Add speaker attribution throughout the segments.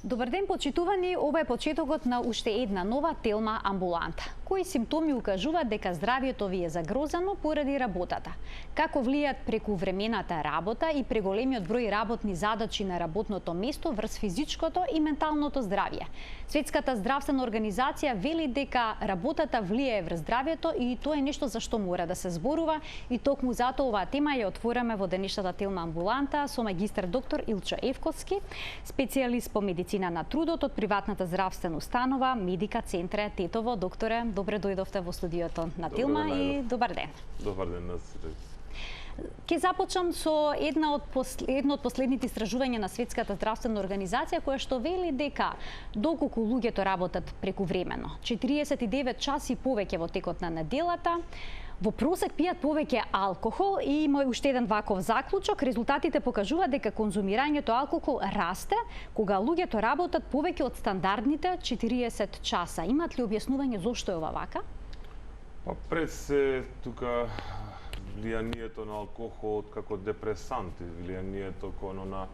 Speaker 1: Добар ден, почитувани, ова е почетокот на уште една нова Телма амбуланта. Кои симптоми укажуваат дека здравјето ви е загрозено поради работата? Како влијат прекувремената работа и преголемиот број работни задачи на работното место врз физичкото и менталното здравје? Светската здравствена организација вели дека работата влијае врз здравјето и тоа е нешто за што мора да се зборува и токму затоа оваа тема ја отвораме во денешната Телма амбуланта со магистар доктор Илчо Евковски, специјалист по медицина на трудот од приватната здравствена установа Медика Центре Тетово. Докторе, добре дојдовте во студиото на Телма и добар ден.
Speaker 2: Добар ден на сите.
Speaker 1: Ке започнам со едно од последните истражувања на Светската здравствена организација која што вели дека доколку луѓето работат прекувремено, 49 часи повеќе во текот на неделата, во просек пијат повеќе алкохол и има уште еден ваков заклучок. Резултатите покажуваат дека конзумирањето алкохол расте кога луѓето работат повеќе од стандардните 40 часа. Имат ли објаснување зошто е ова вака?
Speaker 2: Па пред се тука влијанието на алкохолот како депресант, влијанието коно на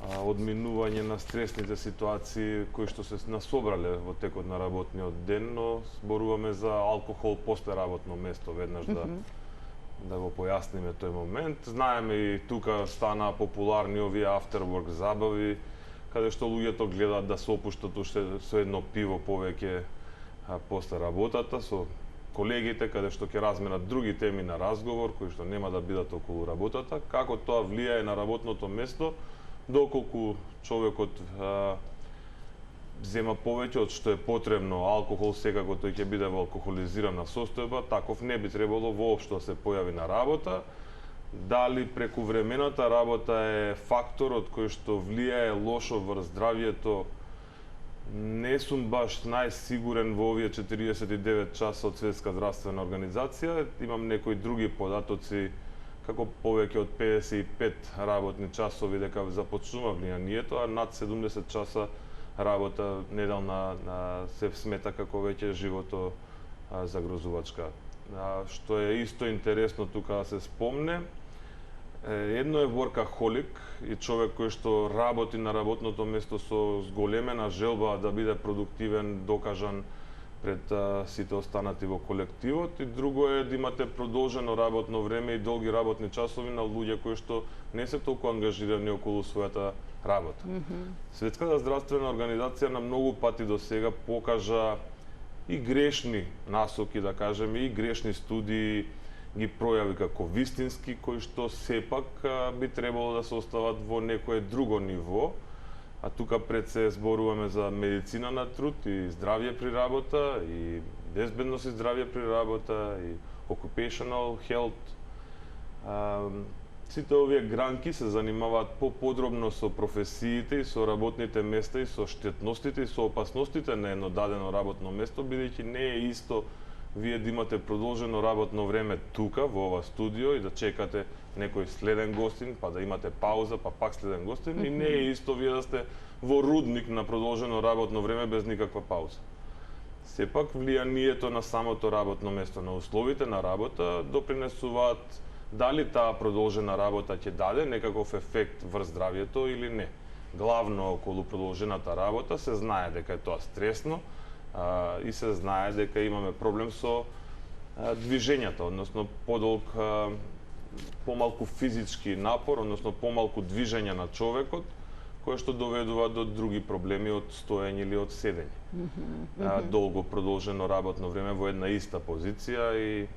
Speaker 2: одминување на стресните ситуации кои што се насобрале во текот на работниот ден, но зборуваме за алкохол после работно место, веднаш да го појасниме тој момент. Знаеме и тука стана популарни овие afterwork забави, каде што луѓето гледаат да се опуштат уште со едно пиво повеќе после работата, со колегите, каде што ќе разменат други теми на разговор, кои што нема да бидат околу работата, како тоа влијае на работното место, доколку човекот зема повеќе од што е потребно алкохол, секако тој ќе биде во алкохолизирана состојба, таков не би требало воопшто да се појави на работа. Дали прекувремената работа е факторот кој што влијае лошо врз здравјето, не сум баш најсигурен во овие 49 часа од Светска здравствена организација. Имам некои други податоци, како повеќе од 55 работни часови дека започнува влијанието, а над 70 часа работа неделна се смета како веќе живото загрозувачка. Што е исто интересно тука да се спомне, едно е workaholic и човек кој што работи на работното место со зголемена желба да биде продуктивен, докажан пред сите останати во колективот, и друго е да имате продолжено работно време и долги работни часови на луѓе кои што не се толку ангажирани околу својата работа. Светската здравствена организација на многу пати до сега покажа и грешни насоки, да кажеме, и грешни студии, ги пројави како вистински, кои што сепак би требало да се остават во некое друго ниво, а тука пред се зборуваме за медицина на труд и здравје при работа, и безбедност и здравје при работа, и occupational health. Сите овие гранки се занимаваат поподробно со професиите и со работните места и со штетностите и со опасностите на едно дадено работно место, бидејќи не е исто вие да имате продолжено работно време тука, во ова студио, и да чекате некој следен гостин, па да имате пауза, па пак следен гостин, и не е исто вие да сте во рудник на продолжено работно време без никаква пауза. Сепак, влијанието на самото работно место, на условите на работа, допринесуваат дали таа продолжена работа ќе даде некаков ефект врз здравјето или не. Главно околу продолжената работа се знае дека е тоа стресно, и се знае дека имаме проблем со движењата, односно подолг, помалку физички напор, односно помалку движење на човекот, кое што доведува до други проблеми од стоење или од седење. Долго продолжено работно време во една иста позиција и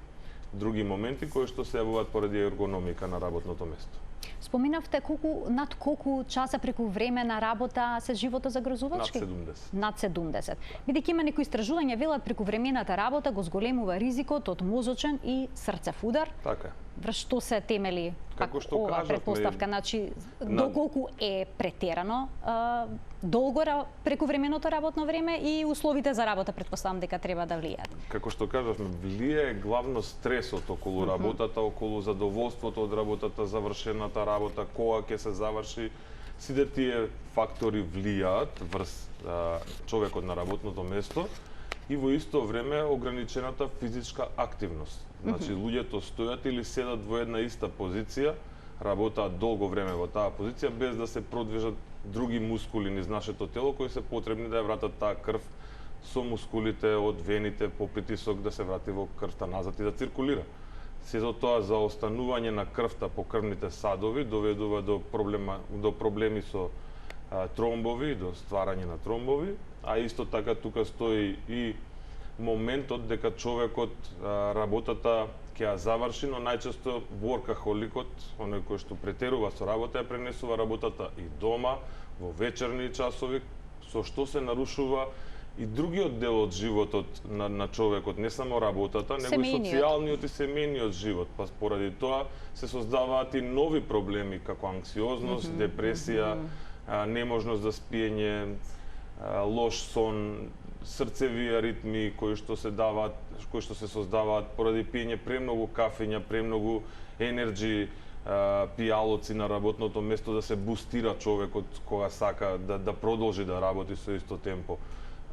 Speaker 2: други моменти кои што се јавуваат поради ергономика на работното место.
Speaker 1: Споминавте над колку часа преку време на работа се живото загрозувачки?
Speaker 2: Над 70.
Speaker 1: Над 70. Бидејќи има некои истражувања велат прекувремената работа го зголемува ризикот од мозочен и срцев удар.
Speaker 2: Така.
Speaker 1: Врз што се темели ова претпоставка? Значи, доколку е претерано долго прекувременото работно време и условите за работа, претпоставам дека треба да влијаат.
Speaker 2: Како што кажавме, влијае главно стресот околу работата, околу задоволството од работата, завршената работа, кога ќе се заврши. Сите тие фактори влијаат врз човекот на работното место и во исто време ограничената физичка активност. Значи, луѓето стојат или седат во една иста позиција работаат долго време во таа позиција без да се продвижат други мускули низ нашето тело кои се потребни да ја вратат таа крв со мускулите од вените по притисок да се врати во крвта назад и да циркулира. Сето тоа за останување на крвта по крвните садови доведува до проблеми со тромбови, до стварање на тромбови, а исто така тука стои и моментот дека човекот работата ќе ја заврши, но најчесто workaholicот, оној кој што претерува со работа, ја пренесува работата и дома, во вечерни часови, со што се нарушува и другиот дел од животот на човекот, не само работата, него и социјалниот и семејниот живот. Па поради тоа се создаваат и нови проблеми како анксиозност, депресија, неможност за спиење, лош сон, срцеви аритми кои што се создаваат поради пиење премногу кафења, премногу енерджи, пијалоци на работното место да се бустира човекот кога сака да продолжи да работи со исто темпо.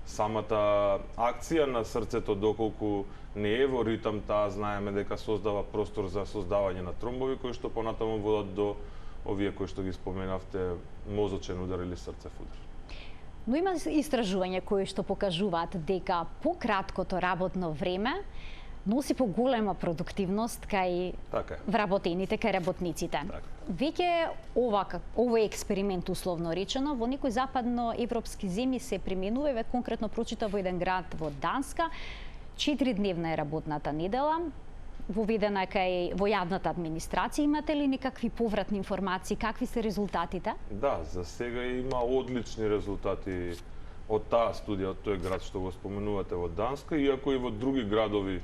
Speaker 2: Самата акција на срцето доколку не е во ритам, таа знаеме дека создава простор за создавање на тромбови кои што понатаму водат до овие кои што ги споменавте, мозочен удар или срцев удар.
Speaker 1: Но има истражувања кои што покажуваат дека пократкото работно време носи поголема продуктивност кај вработените, кај работниците. Веќе овој експеримент условно речено во некои западноевропски земји се применува, ве конкретно прочита во еден град во Данска, 4-дневна е работната недела, воведена во јавната администрација. Имате ли некакви повратни информации, какви се резултатите?
Speaker 2: Да, за сега има одлични резултати од таа студија, од тој град што го споменувате во Данска, иако и во други градови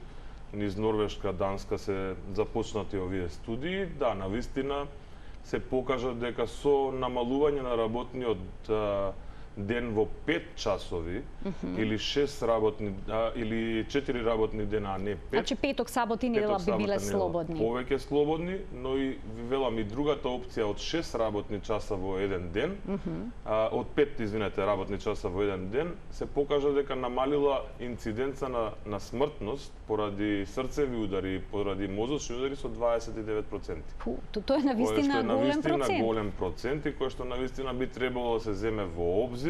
Speaker 2: низ Норвешка, Данска се започнати овие студии. Да, навистина се покажа дека со намалување на работниот ден во 5 часови или 6 работни или 4 работни дена, а не 5.
Speaker 1: Значи петок, сабот и недела би биле слободни.
Speaker 2: Повеќе слободни, но и велам и другата опција од 6 работни часа во еден ден, од 5, работни часа во еден ден, се покажа дека намалила инциденца на смртност поради срцеви удари, поради мозочни удари со 29%.
Speaker 1: Тоа е навистина голем процент.
Speaker 2: Голем процент и кој што навистина би требало да се земе во обзир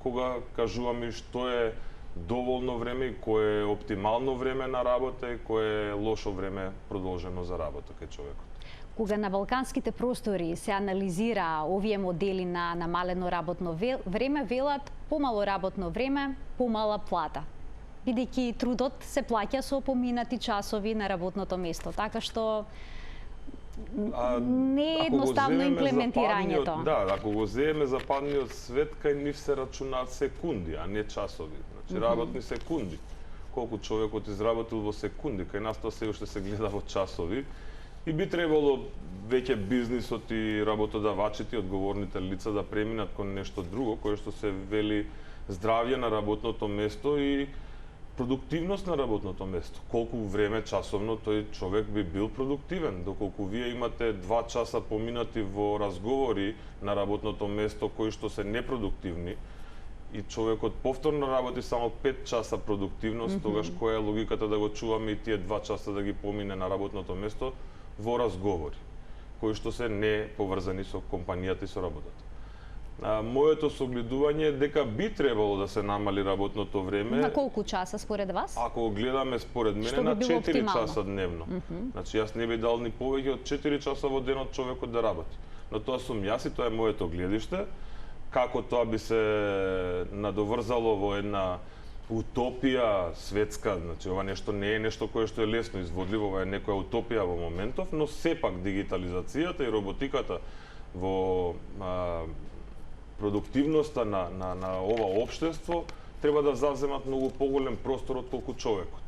Speaker 2: кога кажуваме што е доволно време и кое е оптимално време на работа и кое е лошо време продолжено за работа кај човекот.
Speaker 1: Кога на балканските простори се анализира овие модели на намалено работно време, велат помало работно време, помала плата. Бидејќи трудот се плаќа со поминати часови на работното место, така што не е едноставно имплементирањето.
Speaker 2: Да, ако го земеме западниот свет, кај нив се рачунаат секунди, а не часови. Значи работни секунди. Колку човекот изработил во секунди, кај нас тоа се уште се гледа во часови. И би требало веќе бизнисот и работодавачите, одговорните лица да преминат кон нешто друго, кое што се вели здравје на работното место и продуктивност на работното место. Колку време часовно тој човек би бил продуктивен, доколку вие имате 2 часа поминати во разговори на работното место кои што се непродуктивни и човекот повторно работи само 5 часа продуктивност, тогаш која е логиката да го чуваме и тие 2 часа да ги помине на работното место во разговори кои што се не поврзани со компанијата и со работата. Моето согледување е дека би требало да се намали работното време.
Speaker 1: На колку часа според вас?
Speaker 2: Ако го гледаме според мене на 4 часа дневно. Значи јас не би дал ни повеќе од 4 часа во денот човекот да работи. Но тоа сум јас и тоа е моето гледиште. Како тоа би се надоврзало во една утопија светска, значи ова нешто не е нешто кое што е лесно изводливо, ова е некоја утопија во моментов, но сепак дигитализацијата и роботиката во продуктивноста на ова општество треба да завземат многу поголем простор од колку човекот.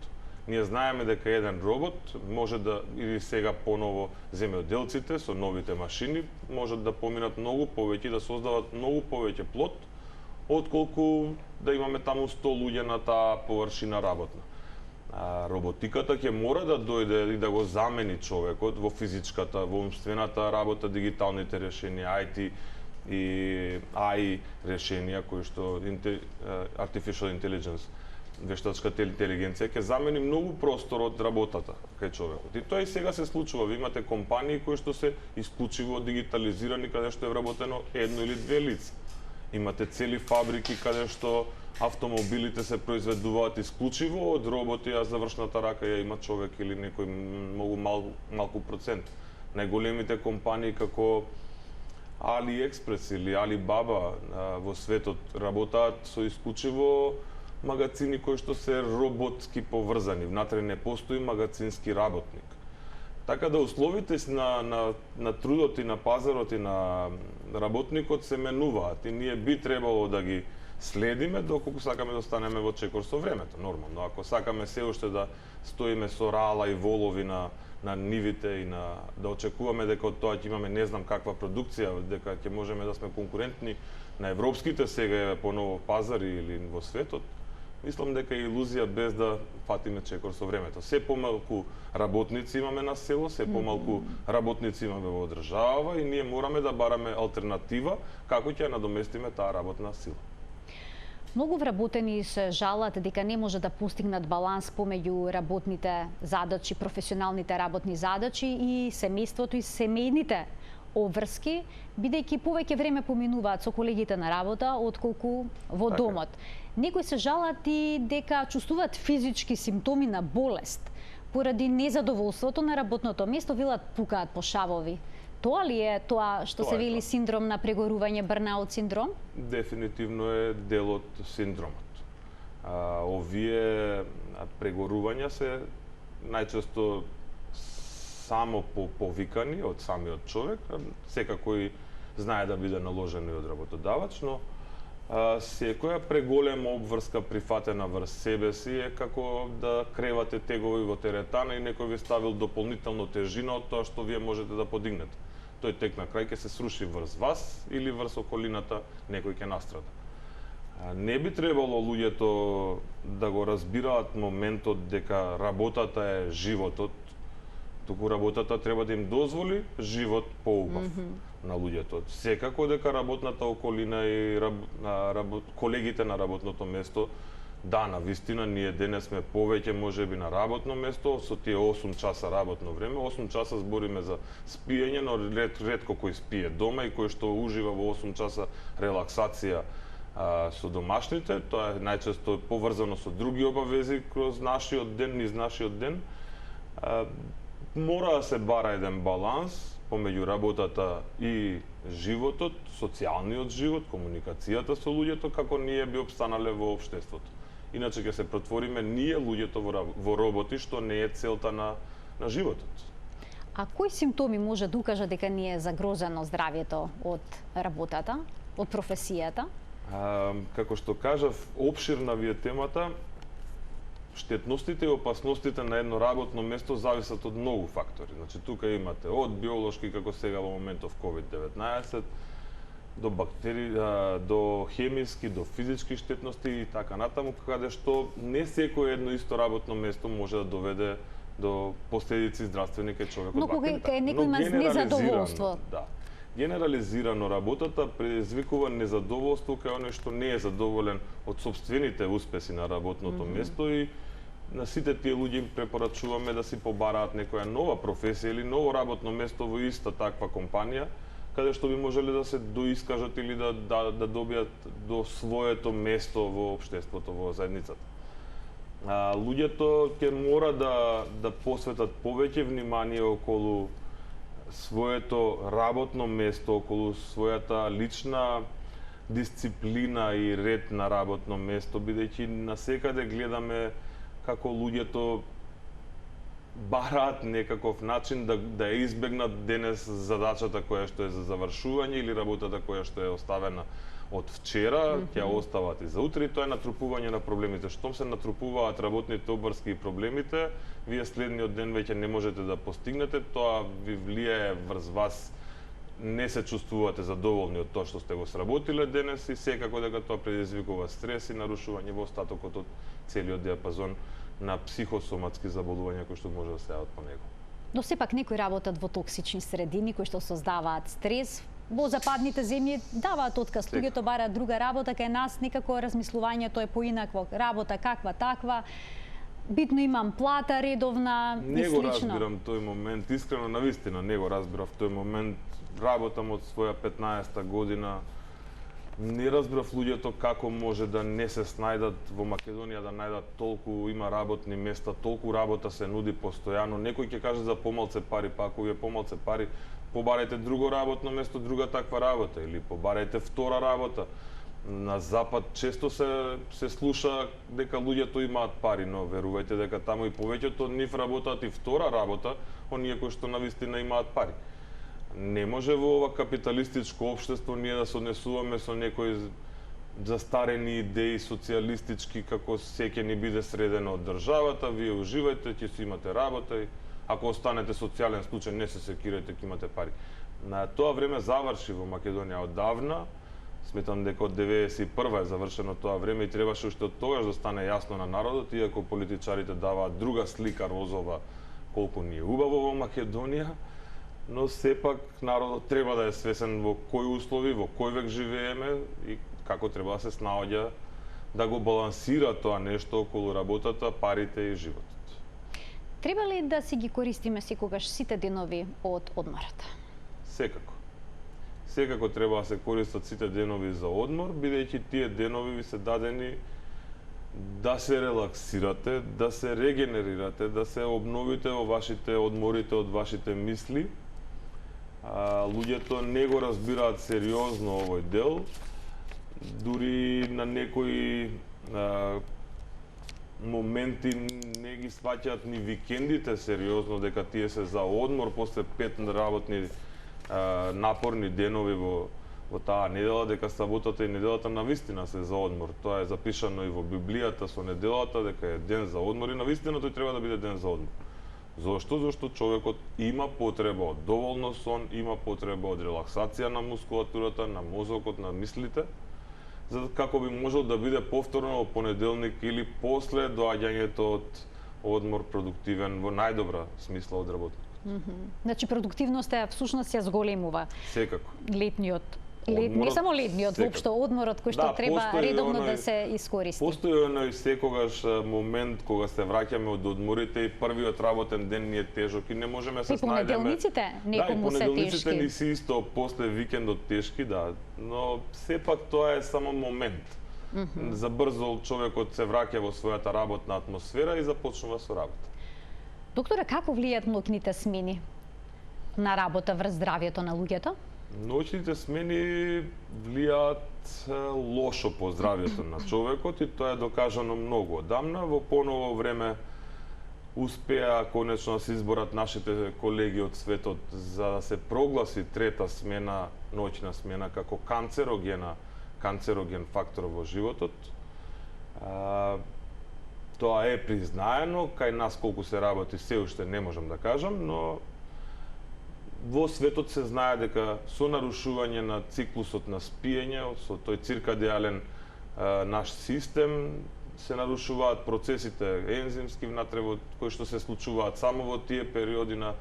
Speaker 2: Ние знаеме дека еден робот може да, или сега поново земјоделците со новите машини, можат да поминат многу повеќе, да создават многу повеќе плод, отколку да имаме таму 100 луѓе на таа површина работна. Роботиката ќе мора да дојде и да го замени човекот во физичката, во умствената работа, дигиталните решенија, IT и AI решенија кои што Artificial Intelligence вештачката интелигенција ќе замени многу простор од работата кај човекот. И тоа и сега се случува. Ви имате компании кои што се исклучиво дигитализирани, каде што е вработено едно или две лица. Имате цели фабрики каде што автомобилите се произведуваат исклучиво од роботи, а завршната рака ја има човек или некој многу малку процент. Најголемите компании како AliExpress или Alibaba во светот работаат со исклучиво магазини кои што се роботски поврзани. Внатре не постои магазински работник. Така да условите на трудот и на пазарот и на работникот се менуваат и ние би требало да ги следиме доколку сакаме да останеме во чекор со времето, нормално. Ако сакаме се уште да стоиме со рала и волови на нивите и да очекуваме дека од тоа ќе имаме не знам каква продукција, дека ќе можеме да сме конкурентни на европските сега поново пазари или во светот, мислам дека е илузија без да фатиме чекор со времето. Се помалку работници имаме на село, се помалку работници имаме во држава и ние мораме да бараме алтернатива како ќе надоместиме таа работна сила.
Speaker 1: Многу вработени се жалат дека не може да постигнат баланс помеѓу работните задачи, професионалните работни задачи и семејството и семејните обврски, бидејќи повеќе време поминуваат со колегите на работа отколку во домот. Некои се жалат и дека чувствуваат физички симптоми на болест поради незадоволството на работното место, велат пукаат по шавови. Тоа ли е тоа што се вели синдром на прегорување, бурнаут синдром?
Speaker 2: Дефинитивно е дел од синдромот. Овие прегорувања се најчесто само повикани од самиот човек, секако и знае да биде наложено и од работодавач, но секоја преголема обврска прифатена врз себе си е како да кревате тегови во теретана и некој ви ставил дополнително тежина од тоа што вие можете да подигнете. Тој тек на крај ќе се сруши врз вас или врз околината, некој ќе настрада. Не би требало луѓето да го разбираат моментот дека работата е животот, туку работата треба да им дозволи живот поубав на луѓето. Секако дека работната околина и колегите на работното место, да, навистина, ние денес сме повеќе можеби на работно место, со тие 8 часа работно време, 8 часа збориме за спиење, но ретко кој спие дома и кој што ужива во 8 часа релаксација со домашните, тоа е најчесто поврзано со други обавези кроз нашиот ден, низ нашиот ден. Мора да се бара еден баланс помеѓу работата и животот, социјалниот живот, комуникацијата со луѓето, како ние би опстанале во општеството. Иначе ќе се претвориме ние луѓето во роботи, што не е целта на животот.
Speaker 1: А кои симптоми може да укажа дека ни е загрозено здравјето од работата, од професијата?
Speaker 2: Како што кажав, опширна ви е темата. Штетностите и опасностите на едно работно место зависат од многу фактори. Значи, тука имате од биолошки, како сега во моментов COVID-19, до бактерии, до хемиски, до физички штетности и така натаму, каде што не секој едно исто работно место може да доведе до последици здравствени кај човекот.
Speaker 1: Но кога некој има незадоволство.
Speaker 2: Да. Генерализирано работата предизвикува незадоволство кај оној што не е задоволен од сопствените успеси на работното место и на сите тие луѓе им препорачуваме да си побараат некоја нова професија или ново работно место во иста таква компанија, каде што би можеле да се доискажат или да добијат до своето место во општеството, во заедницата. Луѓето ќе мора да посветат повеќе внимание околу своето работно место, околу својата лична дисциплина и ред на работно место, бидејќи насекаде гледаме како луѓето бараат некаков начин да избегнат денес задачата која што е за завршување или работата која што е оставена од вчера, ќе ја остават и за утре, и тоа е натрупување на проблемите. Штом се натрупуваат работните обврски и проблемите, вие следниот ден веќе не можете да постигнете, тоа ви влијае врз вас, не се чувствувате задоволни од тоа што сте го сработиле денес и секако дека тоа предизвикува стрес и нарушување во остатокот од целиот диапазон на психосоматски заболувања кои што може да се јават по него.
Speaker 1: Но сепак некои работат во токсични средини кои што создаваат стрес, во западните земји даваат отказ. Луѓето бараат друга работа, кај нас некако размислувањето е поинакво. Работа каква таква, битно имам плата редовна и
Speaker 2: Не го
Speaker 1: слично.
Speaker 2: разбирам тој момент, искрено навистина не го разбирав тој момент. Работам од своја 15-та година. Не разбрав луѓето како може да не се снајдат во Македонија, да најдат толку, има работни места, толку работа се нуди постојано. Некој ќе каже за помалце пари, па ако ви е помалце пари, побарајте друго работно место, друга таква работа или побарајте втора работа. На запад често се слуша дека луѓето имаат пари, но верувајте дека таму и повеќето од нив работат и втора работа, оние кои што навистина имаат пари. Не може во ова капиталистичко општество ние да се однесуваме со некои застарени идеи социјалистички како се ќе ни биде средено од државата, вие уживајте, ќе си имате работа и ако останете социјален случај не се секирајте, ќе имате пари. На тоа време заврши во Македонија одавна. Сметам дека од 91 е завршено тоа време и требаше уште од тогаш да стане јасно на народот, иако политичарите даваат друга слика розова колку ни е убаво во Македонија, но сепак народот треба да е свесен во кои услови, во кој век живееме и како треба да се снаоѓа да го балансира тоа нешто околу работата, парите и животот.
Speaker 1: Треба ли да си ги користиме секогаш сите денови од одморот?
Speaker 2: Секако. Секако треба да се користат сите денови за одмор, бидејќи тие денови ви се дадени да се релаксирате, да се регенерирате, да се обновите во вашите одморите од вашите мисли. Луѓето не го разбираат сериозно овој дел, дури на некои моменти не ги сваќаат ни викендите сериозно, дека тие се за одмор после 5 работни напорни денови во таа недела, дека саботата и неделата навистина се за одмор. Тоа е запишано и во Библијата со неделата, дека е ден за одмор и навистина тој треба да биде ден за одмор. Зошто? Зошто човекот има потреба од доволно сон, има потреба од релаксација на мускулатурата, на мозокот, на мислите, за како би можел да биде повторно во понеделник или после доаѓањето од одмор продуктивен во најдобра смисла од работникот.
Speaker 1: Значи продуктивноста всушност ја зголемува.
Speaker 2: Секако.
Speaker 1: Летниот не само летниот, воопшто одморот кој што треба редовно да се искористи.
Speaker 2: Постои оној секогаш момент кога се враќаме од одморите и првиот работен ден ни е тежок и не можеме се снајдеме.
Speaker 1: И понеделниците некому се тешки.
Speaker 2: Да, и понеделниците ни се исто после викендот тешки, да, но сепак тоа е само момент. За брзо човекот се враќа во својата работна атмосфера и започнува со работа.
Speaker 1: Докторе, како влијаат ноќните смени на работа врз здравјето на луѓето?
Speaker 2: Ноќните смени влијаат лошо по здравјето на човекот и тоа е докажано многу одамна. Во поново време успеа конечно да се изборат нашите колеги од светот за да се прогласи трета смена, ноќна смена како канцероген фактор во животот. Тоа е признаено, кај нас колку се работи се уште не можам да кажам, но во светот се знае дека со нарушување на циклусот на спиење, со тој циркадиален наш систем, се нарушуваат процесите ензимски внатре кои што се случуваат само во тие периоди на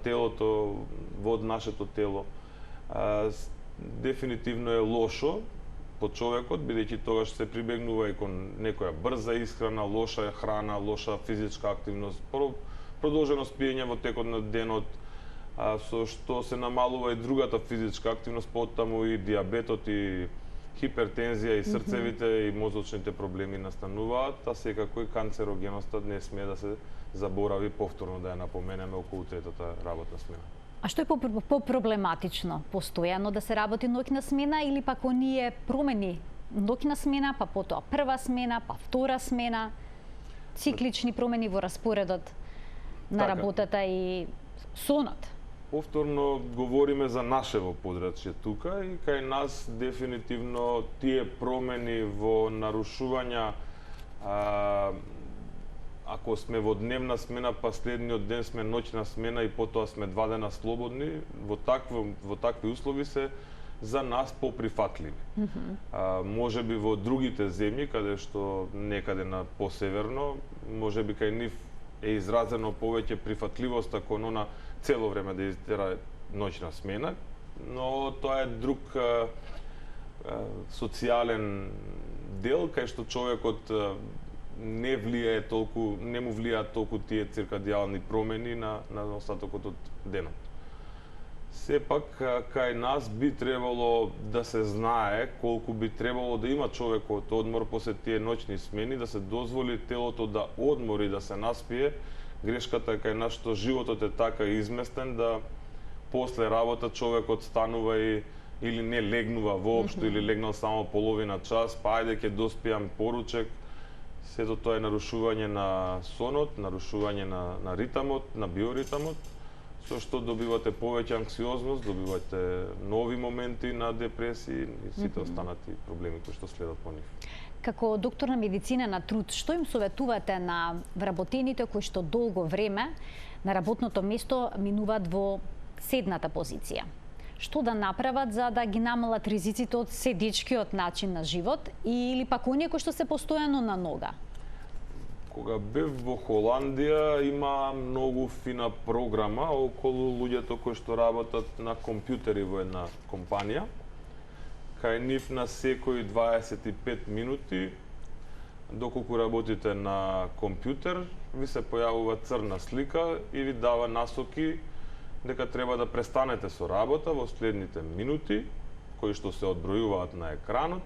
Speaker 2: телото, во нашето тело. Дефинитивно е лошо по човекот, бидејќи тогаш се прибегнува и кон некоја брза исхрана, лоша храна, лоша физичка активност, продолжено спиење во текот на денот, со што се намалува и другата физичка активност, потаму и диабетот и хипертензија и срцевите и мозочните проблеми настануваат, а секако и канцерогеноста не смее да се заборави повторно да ја напоменеме околу третата работна смена.
Speaker 1: А што е по-проблематично? Постојано да се работи ноќна смена или пак оние промени ноќна смена, па потоа прва смена, па втора смена, циклични промени во распоредот на работата и сонот?
Speaker 2: Повторно говориме за нашево подрачје тука и кај нас дефинитивно тие промени во нарушувања, ако сме во дневна смена, па следниот ден сме ноќна смена и потоа сме 2 дена слободни, во такви услови се за нас поприфатливи. Можеби во другите земји, каде што некаде на посеверно, можеби кај нив е изразено повеќе прифатливост кон она цело време да издера ноќна смена, но тоа е друг социјален дел кај што човекот не му влијаат толку тие циркадијални промени на остатокот од денот. Сепак, кај нас би требало да се знае колку би требало да има човекот одмор после тие ноќни смени, да се дозволи телото да одмори, да се наспие. Грешката е кај нас што животот е така изместен да после работа човекот станува или не легнува воопшто, или легнал само половина час, па ајде ќе доспијам поручек. Сето тоа е нарушување на сонот, нарушување на ритамот, на биоритамот, со што добивате повеќе анксиозност, добивате нови моменти на депресија и сите останати проблеми кои што следат по нив.
Speaker 1: Како доктор на медицина на труд, што им советувате на вработените кои што долго време на работното место минуваат во седната позиција? Што да направат за да ги намалат ризиците од седичкиот начин на живот или пак оние кои што се постојано на нога?
Speaker 2: Кога бев во Холандија, има многу фина програма околу луѓето кои што работат на компјутери во една компанија. Кај нив на секои 25 минути, доколку работите на компјутер, ви се појавува црна слика и ви дава насоки дека треба да престанете со работа во следните минути, кои што се одбројуваат на екранот,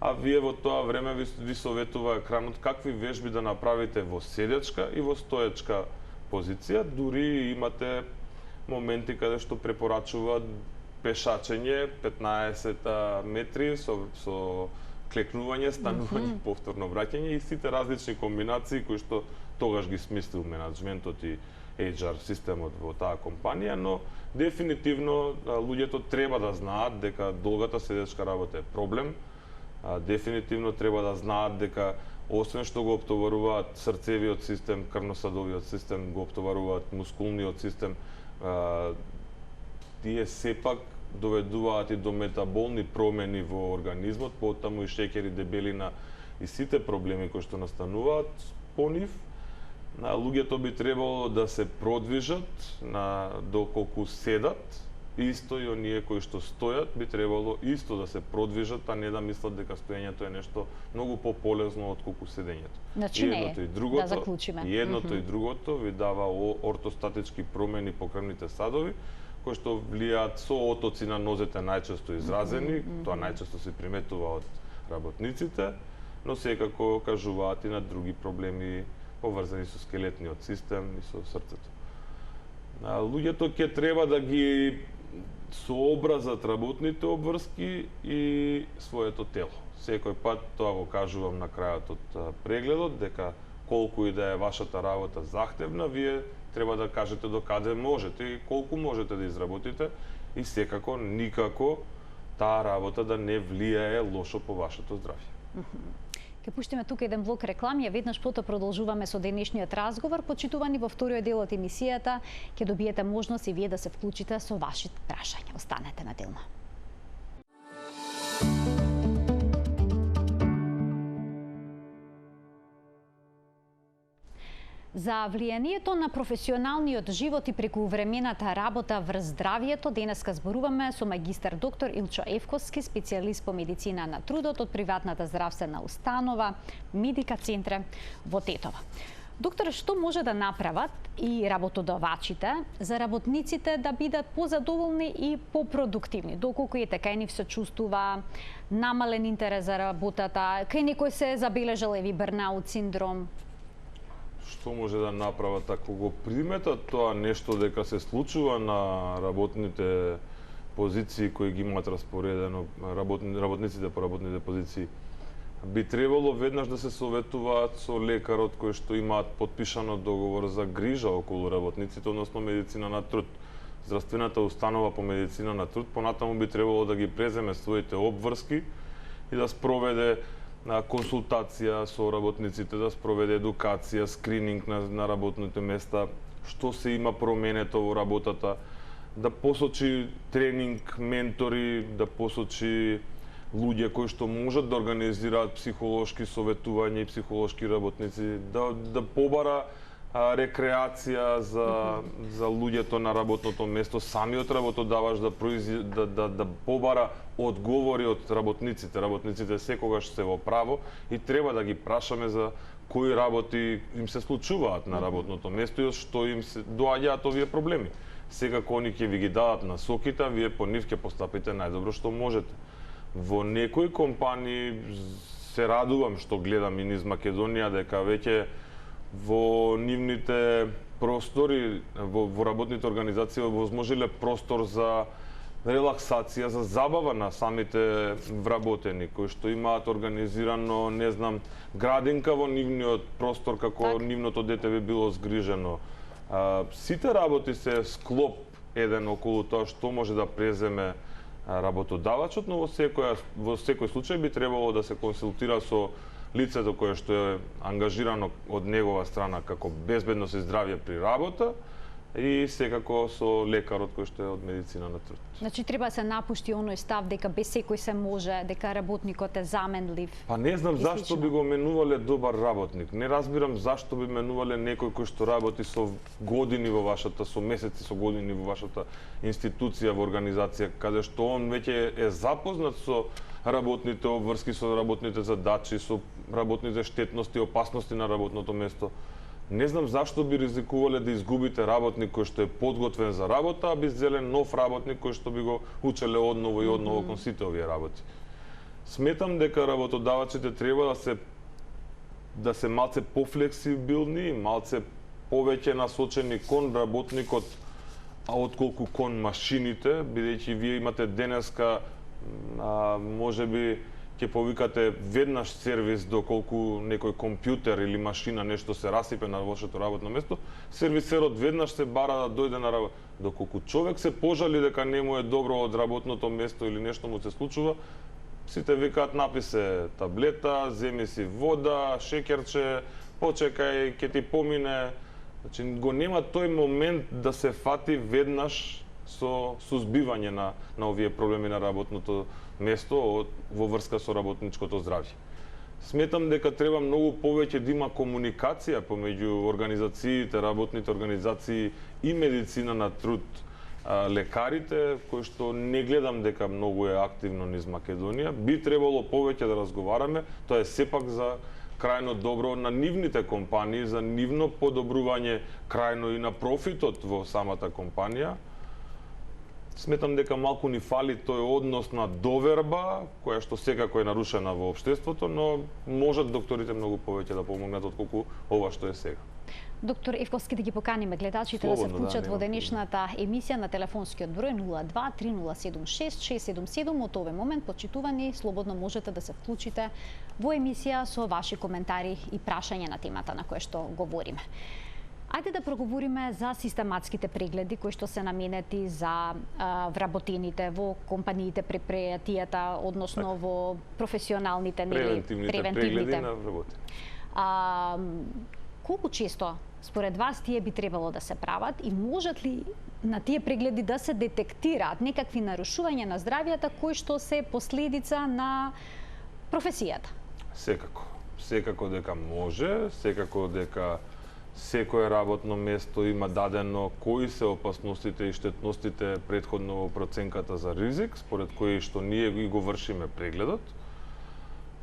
Speaker 2: а вие во тоа време ви советува екранот какви вежби да направите во седечка и во стоечка позиција. Дури имате моменти каде што препорачуваат пешачење 15 метри со клекнување, станување, повторно враќање и сите различни комбинации кои што тогаш ги смислил менаџментот и HR системот во таа компанија, но дефинитивно луѓето треба да знаат дека долгата седечка работа е проблем. Дефинитивно треба да знаат дека освен што го оптоваруваат срцевиот систем, крвносадовиот систем, го оптоваруваат мускулниот систем, тие сепак доведуваат и до метаболни промени во организмот, потаму и шеќери, дебелина и сите проблеми кои што настануваат по нив. Луѓето би требало да се продвижат доколку седат, исто и оние кои што стојат би требало исто да се продвижат, а не да мислат дека стоењето е нешто многу пополезно отколку седењето.
Speaker 1: Значи не е, да заклучиме.
Speaker 2: И едното и другото ви дава ортостатички промени по крвните садови, кои што влијаат со отоци на нозете најчесто изразени, тоа најчесто се приметува од работниците, но секако кажуваат и на други проблеми поврзани со скелетниот систем и со срцето. Луѓето ќе треба да ги сообразат работните обврски и своето тело. Секој пат тоа го кажувам на крајот од прегледот, дека колку и да е вашата работа захтевна, вие треба да кажете до каде можете и колку можете да изработите и секако никако таа работа да не влијае лошо по вашето здравје.
Speaker 1: Ке пуштиме тука еден блок реклами, а веднаш потоа продолжуваме со денешниот разговор. Почитувани, во вториот дел од емисијата ќе добиете можност и вие да се вклучите со вашите прашања. Останете на Делна. За влијанието на професионалниот живот и прекувремената работа врз здравјето денеска зборуваме со магистар доктор Илчо Евковски, специјалист по медицина на трудот од приватната здравствена установа Медика Центре во Тетово. Доктор, што може да направат и работодавачите за работниците да бидат позадоволни и попродуктивни, доколку и кај нив се чувствува намален интерес за работата, кај некој се забележал еви бернаут синдром?
Speaker 2: Што може да направат ако го приметат тоа нешто дека се случува на работните позиции кои ги имаат распоредено работниците по работните позиции? Би требало веднаш да се советуваат со лекарот кој што имаат потпишано договор за грижа околу работниците, односно медицина на труд. Здравствената установа по медицина на труд понатаму би требало да ги преземе своите обврски и да спроведе консултација со работниците, да спроведе едукација, скрининг на работните места, што се има променето во работата, да посочи тренинг, ментори, да посочи луѓе кои што можат да организираат психолошки советувања и психолошки работници, да побара рекреација за луѓето на работното место, самиот работодавач да побара одговори од работниците. Работниците секогаш се во право и треба да ги прашаме за кои работи им се случуваат на работното место и што им се доаѓаат овие проблеми. Секако они ќе ви ги дадат насоките, вие по нив ќе постапите најдобро што можете. Во некои компании се радувам што гледам и низ Македонија дека веќе во нивните простори, во работните организации возможиле простор за релаксација, за забава на самите вработени, кои што имаат организирано, не знам, градинка во нивниот простор, како нивното дете би било згрижено. Сите работи се склоп еден околу тоа што може да преземе работодавачот, но во секој случај би требало да се консултира со лицето кое што е ангажирано од негова страна како безбедност и здравје при работа и секако со лекарот кој што е од медицина на труд.
Speaker 1: Значи треба да се напушти оној став дека без секој се може, дека работникот е заменлив.
Speaker 2: Па не знам зашто би го менувале добар работник. Не разбирам зашто би менувале некој кој што работи со години во вашата, со месеци, со години во вашата институција, во организација, каде што он веќе е запознат со работните обврски, со работните задачи, со работните штетности, опасности на работното место. Не знам зашто би ризикувале да изгубите работник кој што е подготвен за работа, а би зеле нов работник кој што би го учеле одново и одново кон сите овие работи. Сметам дека работодавачите треба да се малце пофлексибилни, малце повеќе насочени кон работникот, отколку кон машините, бидејќи вие имате денеска можеби ќе повикате веднаш сервис доколку некој компјутер или машина нешто се расипе на вашето работно место, сервисерот веднаш се бара да дојде на работа. Доколку човек се пожали дека не му е добро од работното место или нешто му се случува, сите викаат написе таблета, земи си вода, шеќерче, почекај, ќе ти помине. Значи го нема тој момент да се фати веднаш со сузбивање на овие проблеми на работното место во врска со работничкото здравје. Сметам дека треба многу повеќе да има комуникација помеѓу организациите, работните организации и медицина на труд, лекарите, кои што не гледам дека многу е активно низ Македонија. Би требало повеќе да разговараме, тоа е сепак за крајно добро на нивните компании, за нивно подобрување крајно и на профитот во самата компанија. Сметам дека малку ни фали тој однос на доверба, која што секако е нарушена во општеството, но можат докторите многу повеќе да помогнат отколку ова што е сега.
Speaker 1: Доктор Евковски, да ги поканиме гледачите да се вклучат во денешната емисија на телефонскиот број 02-3076-677. Од овој момент, почитувани, слободно можете да се вклучите во емисија со ваши коментари и прашања на темата на која што говориме. Ајде да проговориме за систематските прегледи кои што се наменети за вработените во компаниите, предпријатијата, односно во професионалните
Speaker 2: превентивните прегледи на вработени.
Speaker 1: Колку често според вас тие би требало да се прават и можат ли на тие прегледи да се детектираат некакви нарушувања на здравјето кои што се последица на професијата?
Speaker 2: Секако дека може, секако дека секое работно место има дадено кои се опасностите и штетностите претходно во проценката за ризик, според кои што ние го вршиме прегледот.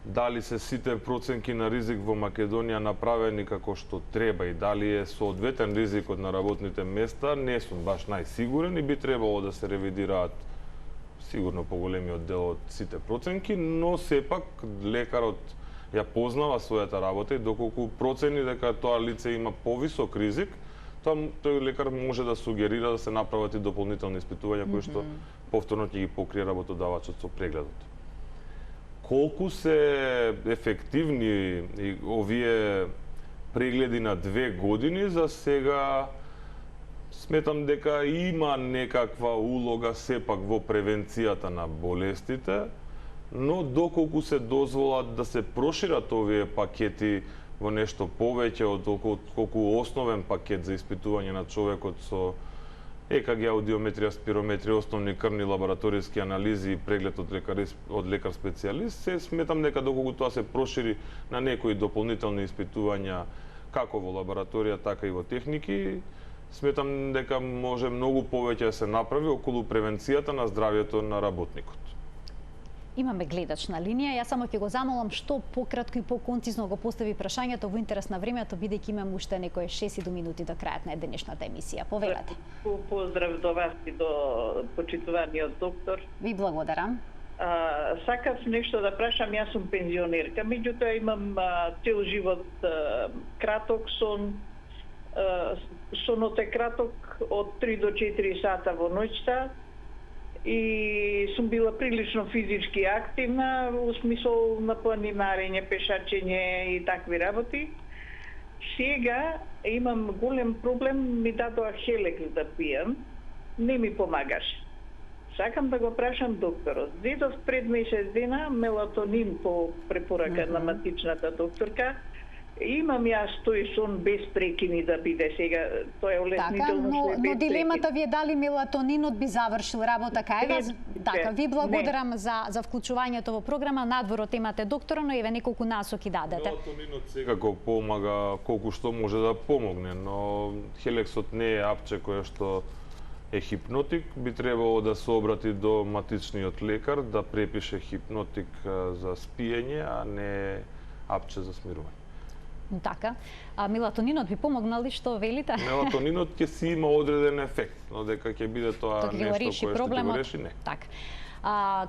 Speaker 2: Дали се сите проценки на ризик во Македонија направени како што треба и дали е соодветен ризикот на работните места, не сум баш најсигурен и би требало да се ревидираат сигурно поголемиот дел од сите проценки, но сепак лекарот ја познава својата работа и доколку процени дека тоа лице има повисок ризик, тој лекар може да сугерира да се направат и дополнителни испитувања кои што повторно ќе ги покрие работодавачот со прегледот. Колку се ефективни овие прегледи на 2 години, за сега сметам дека има некаква улога сепак во превенцијата на болестите, но доколку се дозволат да се прошират овие пакети во нешто повеќе од колку основен пакет за испитување на човекот со ЕКГ, аудиометрија, спирометрија, основни крвни лабораториски анализи и преглед од лекар специјалист, се сметам дека доколку тоа се прошири на некои дополнителни испитувања како во лабораторија, така и во техники. Сметам дека може многу повеќе да се направи околу превенцијата на здравјето на работникот.
Speaker 1: Имаме гледач на линија. Јас само ќе го замолам што пократко и поконцизно го постави прашањето во интерес на времето, бидејќи имам уште некои 6 минути до крајот на денешната емисија. Повелете.
Speaker 3: Поздрав до вас и до почитуваниот доктор.
Speaker 1: Ви благодарам.
Speaker 3: Сакав нешто да прашам, јас сум пензионерка, меѓутоа имам цел живот краток сон. Сонот е краток од 3 до 4 сата во ноќта и сум била прилично физички активна, во смисол на планинарење, пешачење и такви работи. Сега имам голем проблем, ми дадоа хелекс да пијам, не ми помагаше. Сакам да го прашам докторот. Зедов пред месец дена мелатонин по препорака на матичната докторка. Имам јас тој сон без прекини да биде сега, тоа е олеснително.
Speaker 1: Така, но дилемата ви е дали мелатонинот би завршил работа кај вас? Така, ви благодарам за вклучувањето во програма. Надворот имате доктора, но еве неколку насоки дадете.
Speaker 2: Мелатонинот секако помага колку што може да помогне, но хелексот не е апче кое што е хипнотик. Би требало да се обрати до матичниот лекар да препише хипнотик за спиење, а не апче за смирување.
Speaker 1: Така. А мелатонинот би помогнал ли, што велите?
Speaker 2: Мелатонинот ќе си има одреден ефект, но дека ќе биде тоа нешто кое што ќе го реши, не.
Speaker 1: Так.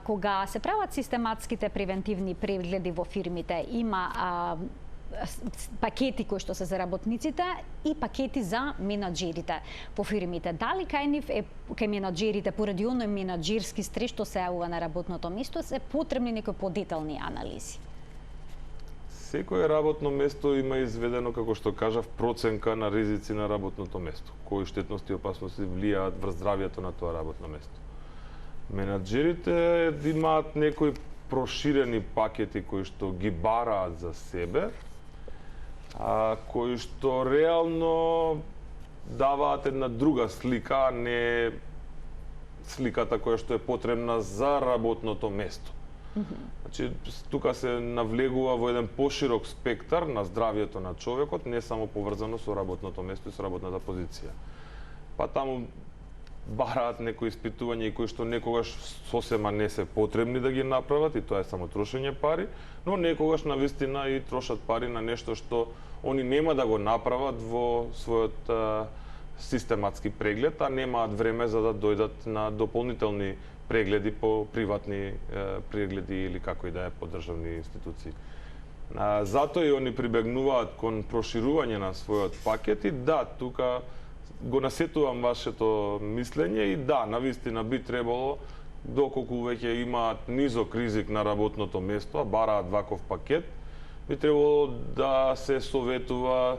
Speaker 1: Кога се прават систематските превентивни прегледи во фирмите, има пакети кои што се за работниците и пакети за менаџерите по фирмите. Дали кај нив е кај менаџерите поради оној менаџерски стрес што се јавува на работното место се потребни некои подетални анализи?
Speaker 2: Секое работно место има изведено, како што кажав, проценка на ризици на работното место, кои штетности и опасности влијаат врз здравјето на тоа работно место. Менаџерите имаат некои проширени пакети кои што ги бараат за себе, кои што реално даваат една друга слика, а не сликата која што е потребна за работното место. Значи, тука се навлегува во еден поширок спектар на здравјето на човекот, не само поврзано со работното место и со работната позиција. Па таму бараат некои испитувања и кои што некогаш сосема не се потребни да ги направат и тоа е само трошење пари, но некогаш навистина и трошат пари на нешто што они нема да го направат во својот систематски преглед, а немаат време за да дојдат на дополнителни прегледи по приватни прегледи или како и да е по државни институции. Затоа и они прибегнуваат кон проширување на својот пакет и да, тука го насетувам вашето мислење и да, навистина би требало, доколку веќе имаат низок ризик на работното место, а бараат ваков пакет, би требало да се советува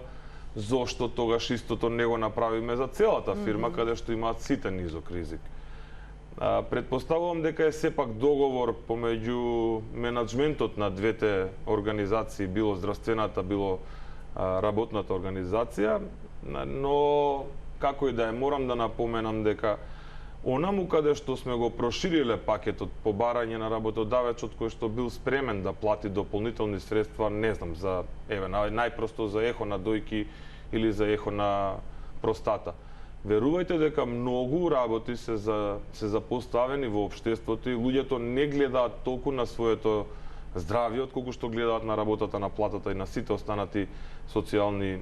Speaker 2: зошто тогаш истото не го направиме за целата фирма, каде што имаат сите низок ризик. Предпоставувам дека е сепак договор помеѓу менаџментот на двете организации, било здравствената, било работната организација, но како и да е, морам да напоменам дека онаму каде што сме го прошириле пакетот по барање на работодавецот кој што бил спремен да плати дополнителни средства, не знам, за најпросто за ехо на дојки или за ехо на простата. Верувајте дека многу работи се запоставени во општеството и луѓето не гледаат толку на своето здравје, отколку што гледаат на работата, на платата и на сите останати социјални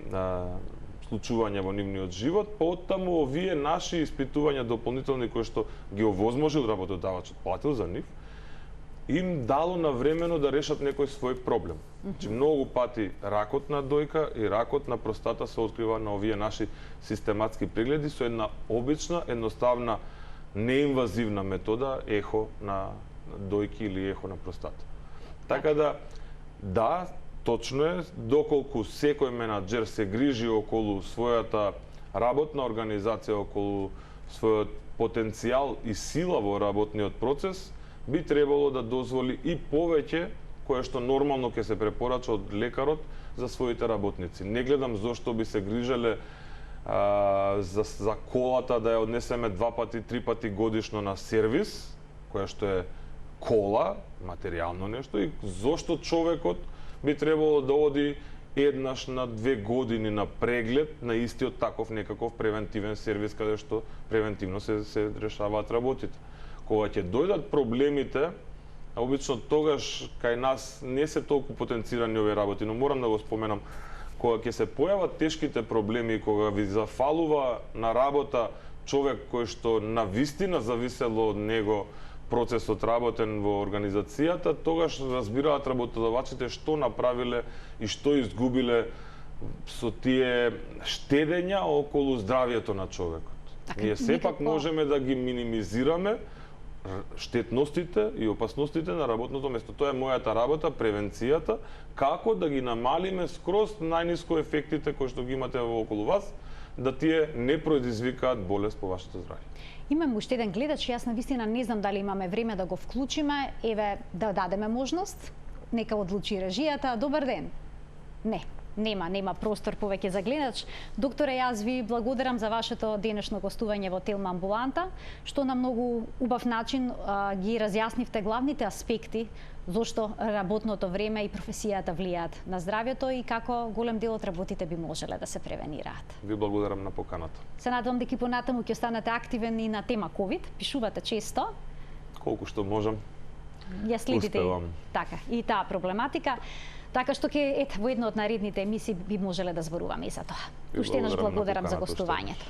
Speaker 2: случувања во нивниот живот. Потаму овие наши испитувања дополнителни кои што ги овозможил работодавачот, платил за нив, им дало навремено да решат некој свој проблем. Значи, многу пати ракот на дојка и ракот на простата се открива на овие наши систематски прегледи со една обична, едноставна, неинвазивна метода ехо на дојки или ехо на простата. Така да, точно е, доколку секој менаџер се грижи околу својата работна организација, околу својот потенцијал и сила во работниот процес, би требало да дозволи и повеќе кое што нормално ќе се препорача од лекарот за своите работници. Не гледам зошто би се грижеле за колата да ја однесеме 2 пати, 3 пати годишно на сервис, која што е кола, материјално нешто, и зошто човекот би требало да оди еднаш на 2 години на преглед на истиот таков некаков превентивен сервис каде што превентивно се решаваат работите. Кога ќе дојдат проблемите, обично тогаш кај нас не се толку потенцирани овие работи, но морам да го споменам, кога ќе се појават тешките проблеми и кога ви зафалува на работа човек кој што навистина зависело од него процесот работен во организацијата, тогаш разбираат работодавачите што направиле и што изгубиле со тие штедења околу здравието на човекот.
Speaker 1: Така,
Speaker 2: ние сепак можеме да ги минимизираме штетностите и опасностите на работното место. Тоа е мојата работа, превенцијата, како да ги намалиме скроз најниско ефектите кои што ги имате околу вас, да тие не предизвикаат болест по вашето здравје.
Speaker 1: Имаме уште еден гледач, јас навистина не знам дали имаме време да го вклучиме, еве да дадеме можност, нека одлучи режијата. Добар ден. Нема простор повеќе за гледач. Докторе, јас ви благодарам за вашето денешно гостување во Телма амбуланта, што на многу убав начин ги разјаснивте главните аспекти зошто работното време и професијата влијаат на здравјето и како голем дел од работите би можеле да се превенираат.
Speaker 2: Ви благодарам на поканата.
Speaker 1: Се надевам дека и понатаму ќе останете активен и на тема COVID. Пишувате често.
Speaker 2: Колку што можам.
Speaker 1: Ја следите
Speaker 2: Успевам.
Speaker 1: така и таа проблематика. Така што ќе во една од наредните емисии би можеле да зборуваме и за тоа. Уште еднаш благодарам за гостувањето.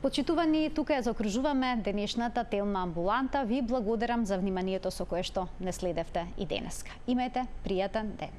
Speaker 1: Почитувани, тука ја закружуваме денешната Телма амбуланта. Ви благодарам за вниманието со кое што не следевте и денеска. Имајте пријатен ден.